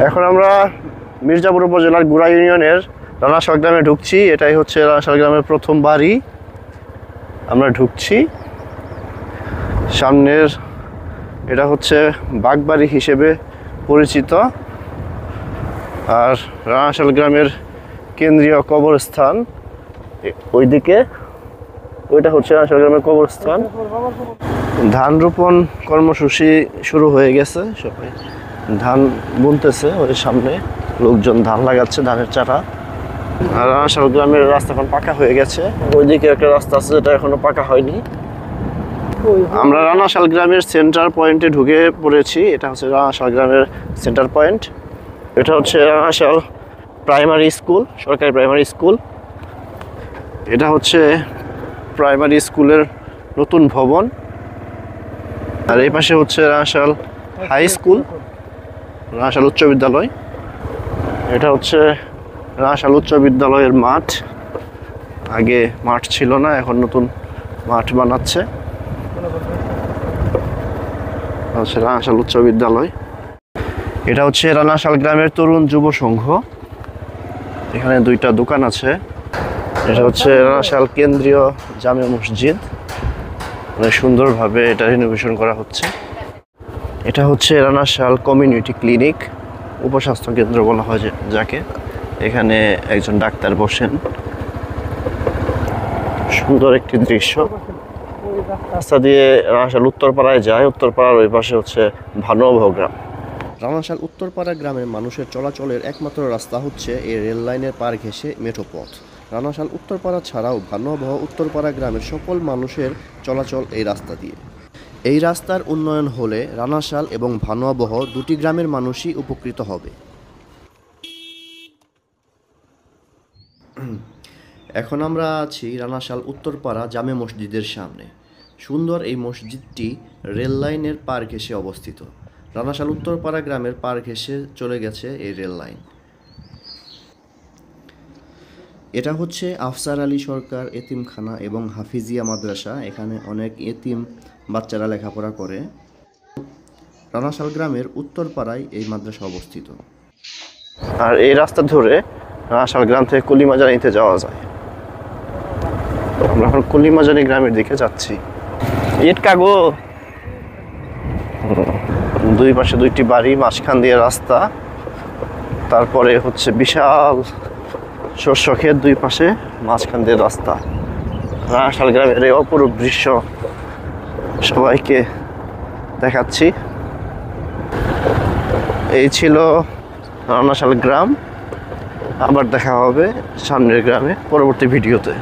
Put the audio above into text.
এখন আমরা মির্জাপুর উপজেলার গুড়া ইউনিয়নের রানাশাল গ্রামে ঢুকছি। এটাই হচ্ছে রানাশাল গ্রামের প্রথম বাড়ি। আমরা ঢুকছি। সামনের এটা হচ্ছে বাগবাড়ি হিসেবে পরিচিত। আর রানাশাল গ্রামের কেন্দ্রীয় কবরস্থান ওইদিকে, ওইটা হচ্ছে রানাশাল গ্রামের কবরস্থান। ধান রোপণ কর্মসূচি শুরু হয়ে গেছে, সবাই ধান বুনতেছে। ওই সামনে লোকজন ধান লাগাচ্ছে, ধানের চারা। আর রানাশাল গ্রামের রাস্তা এখন পাকা হয়ে গেছে। ওইদিকে একটা রাস্তা আছে যেটা এখনো পাকা হয়নি। আমরা রানাশাল গ্রামের সেন্টার পয়েন্টে ঢুকে পড়েছি। এটা হচ্ছে রানাশাল গ্রামের সেন্টার পয়েন্ট। এটা হচ্ছে রানাশাল প্রাইমারি স্কুল, সরকারি প্রাইমারি স্কুল। এটা হচ্ছে প্রাইমারি স্কুলের নতুন ভবন। আর এই পাশে হচ্ছে রানাশাল হাই স্কুল, রানাশাল উচ্চ বিদ্যালয়। এটা হচ্ছে রানাশাল উচ্চ বিদ্যালয়ের মাঠ। আগে মাঠ ছিল না, এখন নতুন মাঠ বানাচ্ছে। হচ্ছে রানাশাল উচ্চ বিদ্যালয়। এটা হচ্ছে রানাশাল গ্রামের তরুণ যুব সংঘ। এখানে দুইটা দোকান আছে। এটা হচ্ছে রানাশাল কেন্দ্রীয় জামে মসজিদ। অনেক সুন্দরভাবে এটা রিনোভেশন করা হচ্ছে। এটা হচ্ছে রানাশাল কমিউনিটি ক্লিনিক, উপস্বাস্থ্য কেন্দ্র বলা হয় যাকে। এখানে একজন ডাক্তার বসেন। সুন্দর একটি দৃশ্য। রাস্তা দিয়ে রানাশাল উত্তরপাড়ায় যায়। উত্তরপাড়ার ওই পাশে হচ্ছে ভানুয়াবহ গ্রাম। রানাশাল উত্তরপাড়া গ্রামের মানুষের চলাচলের একমাত্র রাস্তা হচ্ছে এই রেল লাইনের পার ঘেঁষে মেঠোপথ। রানাশাল উত্তরপাড়া ছাড়াও ভানুয়াবহ উত্তরপাড়া গ্রামের সকল মানুষের চলাচল এই রাস্তা দিয়ে। এই রাস্তার উন্নয়ন হলে রানাশাল এবং ভানুয়াবহ দুটি গ্রামের মানুষই উপকৃত হবে। এখন আমরা আছি রানাশাল উত্তরপাড়া জামে মসজিদের সামনে। সুন্দর এই মসজিদটি রেল লাইনের পার ঘেঁষে অবস্থিত। রানাশাল উত্তরপাড়া গ্রামের পার ঘেঁষে চলে গেছে এই রেল লাইন। এটা হচ্ছে আফসার আলী সরকার এতিমখানা এবং হাফিজিয়া মাদ্রাসা। এখানে অনেক এতিম বাচ্চারা লেখাপড়া করে। রানাশাল গ্রামের উত্তরপাড়ায় এই মাদ্রাসা অবস্থিত। আর এই রাস্তা ধরে রানাশাল গ্রাম থেকে কলিমাজানিতে যাওয়া যায়। আমরা এখন কলিমাজানি গ্রামের দিকে যাচ্ছি। ইট কাগো, দুই পাশে দুইটি বাড়ি, মাঝখান দিয়ে রাস্তা। তারপরে হচ্ছে বিশাল শস্য ক্ষেত, দুই পাশে মাঝখান দিয়ে রাস্তা। রানাশাল গ্রামের এই অপরূপ দৃশ্য সবাইকে দেখাচ্ছি। এই ছিল রানাশাল গ্রাম। আবার দেখা হবে সামনের গ্রামে পরবর্তী ভিডিওতে।